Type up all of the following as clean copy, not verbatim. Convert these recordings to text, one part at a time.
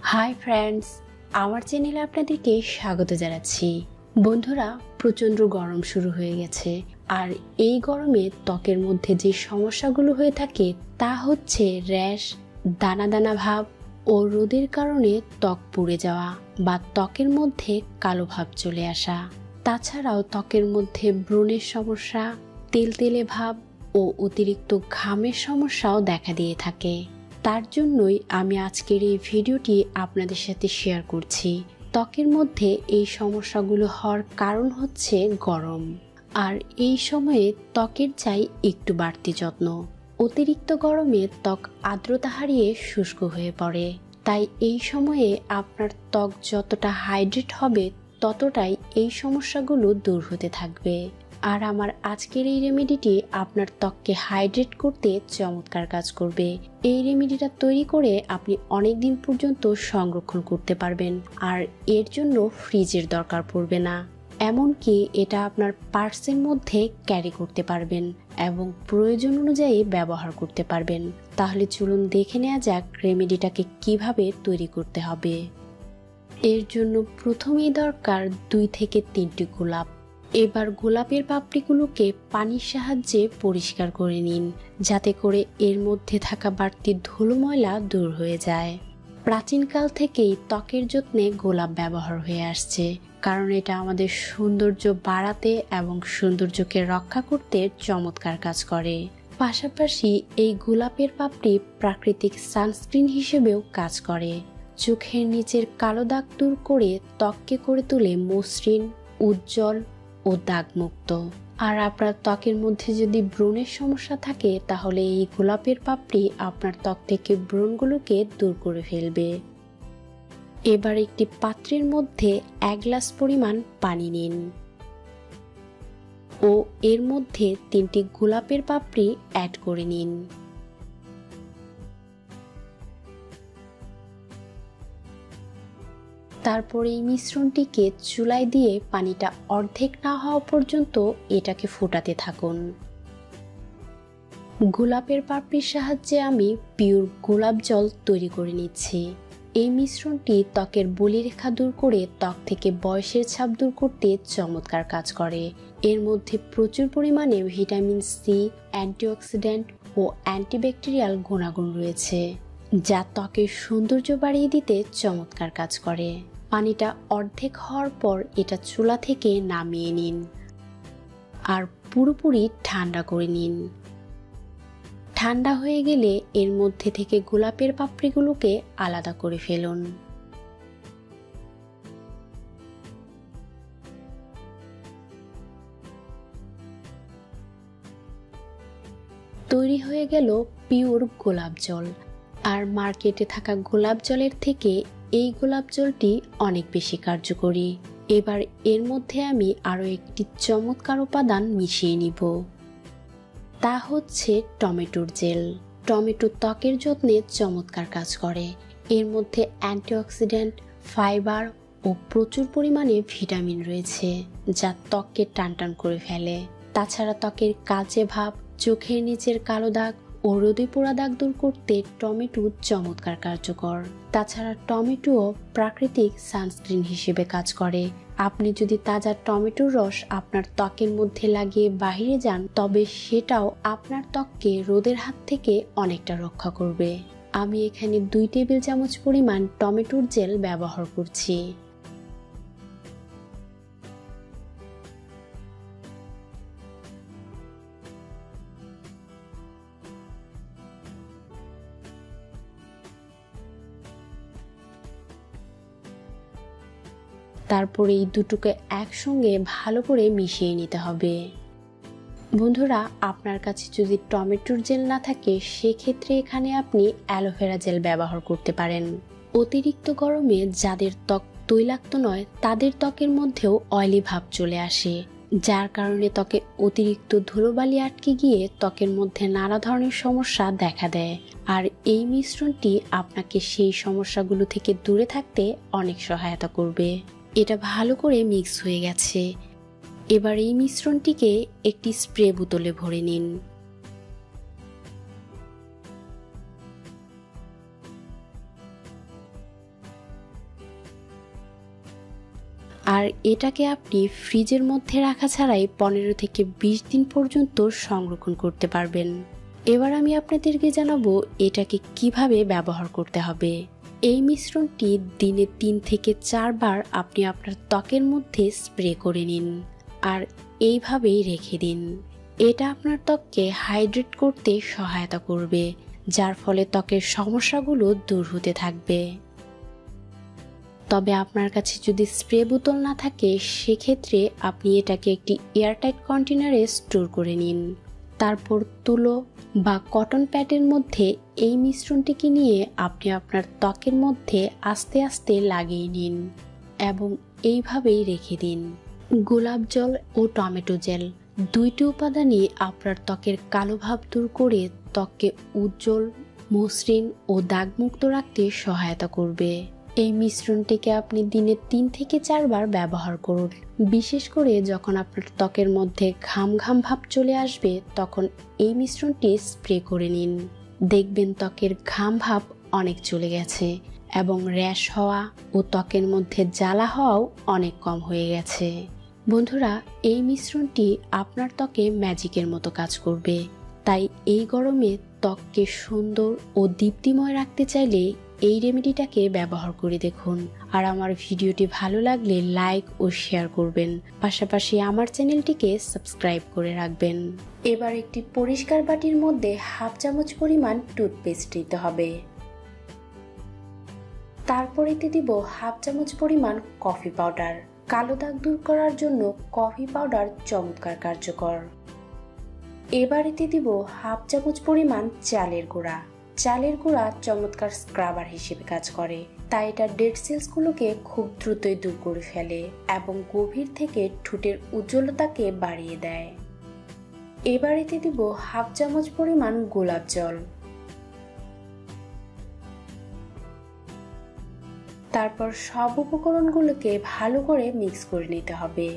Hi friends, আমার চ্যানেলে আপনাদেরকে স্বাগত জানাচ্ছি। বন্ধুরা, প্রচণ্ড গরম শুরু হয়ে গেছে, আর এই গরমে ত্বকের মধ্যে যে সমস্যাগুলো হয়ে থাকে তা হচ্ছে র্যাশ, দানা দানা ভাব ও রোদের কারণে ত্বক পুড়ে যাওয়া বা ত্বকের মধ্যে কালো ভাব চলে আসা। তাছাড়াও ত্বকের মধ্যে ব্রণের সমস্যা, তেলতেলে ভাব ও অতিরিক্ত ঘামের সমস্যাও দেখা দিয়ে থাকে। তার জন্যই আমি আজকের এই ভিডিওটি আপনাদের সাথে শেয়ার করছি। ত্বকের মধ্যে এই সমস্যাগুলো হওয়ার কারণ হচ্ছে গরম, আর এই সময়ে ত্বকের চাই একটু বাড়তি যত্ন। অতিরিক্ত গরমে ত্বক আর্দ্রতা হারিয়ে শুষ্ক হয়ে পড়ে, তাই এই সময়ে আপনার ত্বক যতটা হাইড্রেট হবে ততটাই এই সমস্যাগুলো দূর হতে থাকবে। আর আমার আজকের এই রেমেডিটি আপনার ত্বককে হাইড্রেট করতে চমৎকার কাজ করবে। এই রেমেডিটা তৈরি করে আপনি অনেক দিন পর্যন্ত সংরক্ষণ করতে পারবেন, আর এর জন্য ফ্রিজের দরকার পড়বে না। এমনকি এটা আপনার পার্সের মধ্যে ক্যারি করতে পারবেন এবং প্রয়োজন অনুযায়ী ব্যবহার করতে পারবেন। তাহলে চলুন দেখে নেওয়া যাক রেমেডিটাকে কিভাবে তৈরি করতে হবে। এর জন্য প্রথমেই দরকার 2 থেকে 3টি গোলাপ। এবার গোলাপের পাপড়িগুলোকে পানির সাহায্যে পরিষ্কার করে নিন, যাতে করে এর মধ্যে থাকা বাড়তি ধুলো ময়লা দূর হয়ে যায়। প্রাচীনকাল থেকেই ত্বকের যত্নে গোলাপ ব্যবহার হয়ে আসছে, কারণ এটা আমাদের সৌন্দর্য বাড়াতে এবং সৌন্দর্যকে রক্ষা করতে চমৎকার কাজ করে। পাশাপাশি এই গোলাপের পাপড়ি প্রাকৃতিক সানস্ক্রিন হিসেবেও কাজ করে। চোখের নিচের কালো দাগ দূর করে ত্বককে করে তোলে মসৃণ, উজ্জ্বল ও দাগমুক্ত। আর আপনার ত্বকের মধ্যে যদি ব্রণের সমস্যা থাকে তাহলে এই গোলাপের পাপড়ি আপনার ত্বক থেকে ব্রণগুলোকে দূর করে ফেলবে। এবার একটি পাত্রের মধ্যে 1 গ্লাস পরিমাণ পানি নিন ও এর মধ্যে 3টি গোলাপের পাপড়ি অ্যাড করে নিন। তারপর এই মিশ্রণটিকে চুলায় দিয়ে পানিটা অর্ধেক না হওয়া পর্যন্ত এটাকে ফোটাতে থাকুন। গোলাপের পাপড়ির সাহায্যে আমি পিওর গোলাপ জল তৈরি করে নিচ্ছি। এই মিশ্রণটি ত্বকের বলিরেখা দূর করে ত্বক থেকে বয়সের ছাপ দূর করতে চমৎকার কাজ করে। এর মধ্যে প্রচুর পরিমাণে ভিটামিন সি, অ্যান্টিঅক্সিডেন্ট ও অ্যান্টিব্যাকটেরিয়াল গুণাগুণ রয়েছে, যা ত্বকের সৌন্দর্য বাড়িয়ে দিতে চমৎকার কাজ করে। পানিটা অর্ধেক হওয়ার পর এটা চুলা থেকে নামিয়ে নিন আর পুরোপুরি ঠান্ডা করে নিন। ঠান্ডা হয়ে গেলে এর মধ্যে থেকে গোলাপের পাপড়িগুলোকে আলাদা করে ফেলুন। তৈরি হয়ে গেল পিওর গোলাপ জল। আর মার্কেটে থাকা গোলাপ জলের থেকে এই গোলাপ জলটি অনেক বেশি কার্যকরী। এবার এর মধ্যে আমি আরও একটি চমৎকার উপাদান মিশিয়ে নিব, তা হচ্ছে টমেটোর জেল। টমেটো ত্বকের যত্নে চমৎকার কাজ করে। এর মধ্যে অ্যান্টিঅক্সিডেন্ট, ফাইবার ও প্রচুর পরিমাণে ভিটামিন রয়েছে, যা ত্বককে টানটান করে ফেলে। তাছাড়া ত্বকের কালচে ভাব, চোখের নিচের কালো দাগ ও রোদে পোড়া দাগ দূর করতে টমেটো চমৎকার কার্যকর। তাছাড়া টমেটোও প্রাকৃতিক সানস্ক্রিন হিসেবে কাজ করে। আপনি যদি তাজা টমেটোর রস আপনার ত্বকের মধ্যে লাগিয়ে বাহিরে যান, তবে সেটাও আপনার ত্বককে রোদের হাত থেকে অনেকটা রক্ষা করবে। আমি এখানে 2 টেবিল চামচ পরিমাণ টমেটোর জেল ব্যবহার করছি। তারপরে এই দুটোকে একসঙ্গে ভালো করে মিশিয়ে নিতে হবে। বন্ধুরা, আপনার কাছে যদি টমেটোর জেল না থাকে সেক্ষেত্রে এখানে আপনি অ্যালোভেরা জেল ব্যবহার করতে পারেন। অতিরিক্ত গরমে যাদের ত্বক তৈলাক্ত নয় তাদের ত্বকের মধ্যেও অয়েলি ভাব চলে আসে, যার কারণে ত্বকে অতিরিক্ত ধুলোবালি আটকে গিয়ে ত্বকের মধ্যে নানা ধরনের সমস্যা দেখা দেয়। আর এই মিশ্রণটি আপনাকে সেই সমস্যাগুলো থেকে দূরে থাকতে অনেক সহায়তা করবে। এটা ভালো করে মিক্স হয়ে গেছে। এবার এই মিশ্রণটিকে একটি স্প্রে বোতলে ভরে নিন। আর এটাকে আপনি ফ্রিজের মধ্যে রাখা ছাড়াই 15 থেকে 20 দিন পর্যন্ত সংরক্ষণ করতে পারবেন। এবার আমি আপনাদেরকে জানাবো এটাকে কিভাবে ব্যবহার করতে হবে। এই মিশ্রণটি দিনে 3 থেকে 4 বার আপনি আপনার ত্বকের মধ্যে স্প্রে করে নিন আর এইভাবেই রেখে দিন। এটা আপনার ত্বককে হাইড্রেট করতে সহায়তা করবে, যার ফলে ত্বকের সমস্যাগুলো দূর হতে থাকবে। তবে আপনার কাছে যদি স্প্রে বোতল না থাকে, সেক্ষেত্রে আপনি এটাকে একটি এয়ারটাইট কন্টেনারে স্টোর করে নিন। তারপর তুলো বা কটন প্যাডের মধ্যে এই মিশ্রণটিকে নিয়ে আপনি আপনার ত্বকের মধ্যে আস্তে আস্তে লাগিয়ে নিন এবং এইভাবেই রেখে দিন। গোলাপ জল ও টমেটো জেল দুইটি উপাদানই আপনার ত্বকের কালো ভাব দূর করে ত্বককে উজ্জ্বল, মসৃণ ও দাগমুক্ত রাখতে সহায়তা করবে। এই মিশ্রণটিকে আপনি দিনে 3 থেকে 4 বার ব্যবহার করুন। বিশেষ করে যখন আপনার ত্বকের মধ্যে ঘাম ঘাম ভাব চলে আসবে, তখন এই মিশ্রণটি স্প্রে করে নিন। দেখবেন ত্বকের ঘাম ভাব অনেক চলে গেছে এবং র্যাশ হওয়া ও ত্বকের মধ্যে জ্বালা হওয়াও অনেক কম হয়ে গেছে। বন্ধুরা, এই মিশ্রণটি আপনার ত্বকে ম্যাজিকের মতো কাজ করবে। তাই এই গরমে ত্বককে সুন্দর ও দীপ্তিময় রাখতে চাইলে এই রেমেডিটাকে ব্যবহার করে দেখুন। আর আমার ভিডিওটি ভালো লাগলে লাইক ও শেয়ার করবেন, পাশাপাশি আমার চ্যানেলটিকে সাবস্ক্রাইব করে রাখবেন। এবার একটি পরিষ্কার বাটির মধ্যে হাফ চামচ পরিমাণ টুথপেস্ট নিতে হবে। তারপর এতে দিব হাফ চামচ পরিমাণ কফি পাউডার। কালো দাগ দূর করার জন্য কফি পাউডার চমৎকার কার্যকর। এবার এতে দিব হাফ চামচ পরিমাণ চালের গুঁড়া। চালের গুঁড়া চমৎকার স্ক্রাবার হিসেবে কাজ করে, তাই এটা ডেড সেলসগুলোকে খুব দ্রুতই দূর করে ফেলে এবং গভীর থেকে ঠোঁটের উজ্জ্বলতাকে বাড়িয়ে দেয়। এবার এতে দিব হাফ চামচ পরিমাণ গোলাপ জল। তারপর সব উপকরণগুলোকে ভালো করে মিক্স করে নিতে হবে।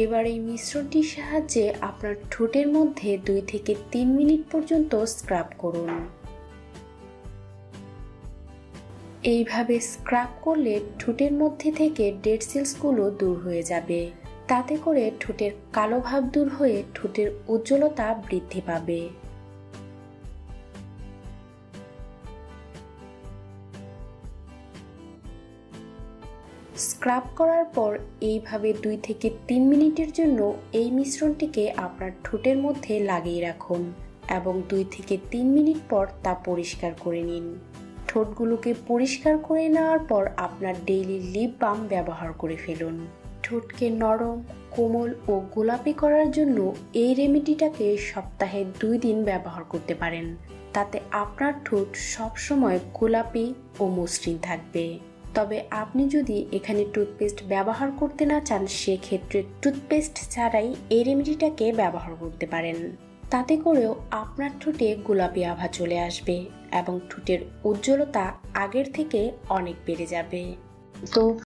এবার এই মিশ্রণটির সাহায্যে আপনার ঠোঁটের মধ্যে 2 থেকে 3 মিনিট পর্যন্ত স্ক্রাব করুন। এইভাবে স্ক্রাব করলে ঠোঁটের মধ্যে থেকে ডেড সেলসগুলো দূর হয়ে যাবে। তাতে করে ঠোঁটের কালো ভাব দূর হয়ে ঠোঁটের উজ্জ্বলতা বৃদ্ধি পাবে। স্ক্রাব করার পর এইভাবে 2 থেকে 3 মিনিটের জন্য এই মিশ্রণটিকে আপনার ঠোঁটের মধ্যে লাগিয়ে রাখুন এবং 2 থেকে 3 মিনিট পর তা পরিষ্কার করে নিন। ঠোঁটগুলোকে পরিষ্কার করে নেওয়ার পর আপনার ডেইলি লিপ বাম ব্যবহার করে ফেলুন। ঠোঁটকে নরম, কোমল ও গোলাপি করার জন্য এই রেমেডিটাকে সপ্তাহে 2 দিন ব্যবহার করতে পারেন। তাতে আপনার ঠোঁট সবসময় গোলাপি ও মসৃণ থাকবে। তবে আপনি যদি এখানে টুথপেস্ট ব্যবহার করতে না চান, সেক্ষেত্রে টুথপেস্ট ছাড়াই এই রেমেডিটাকে ব্যবহার করতে পারেন। তাতে করেও আপনার ঠোঁটে গোলাপি আভা চলে আসবে এবং ঠোঁটের উজ্জ্বলতা আগের থেকে অনেক বেড়ে যাবে। তো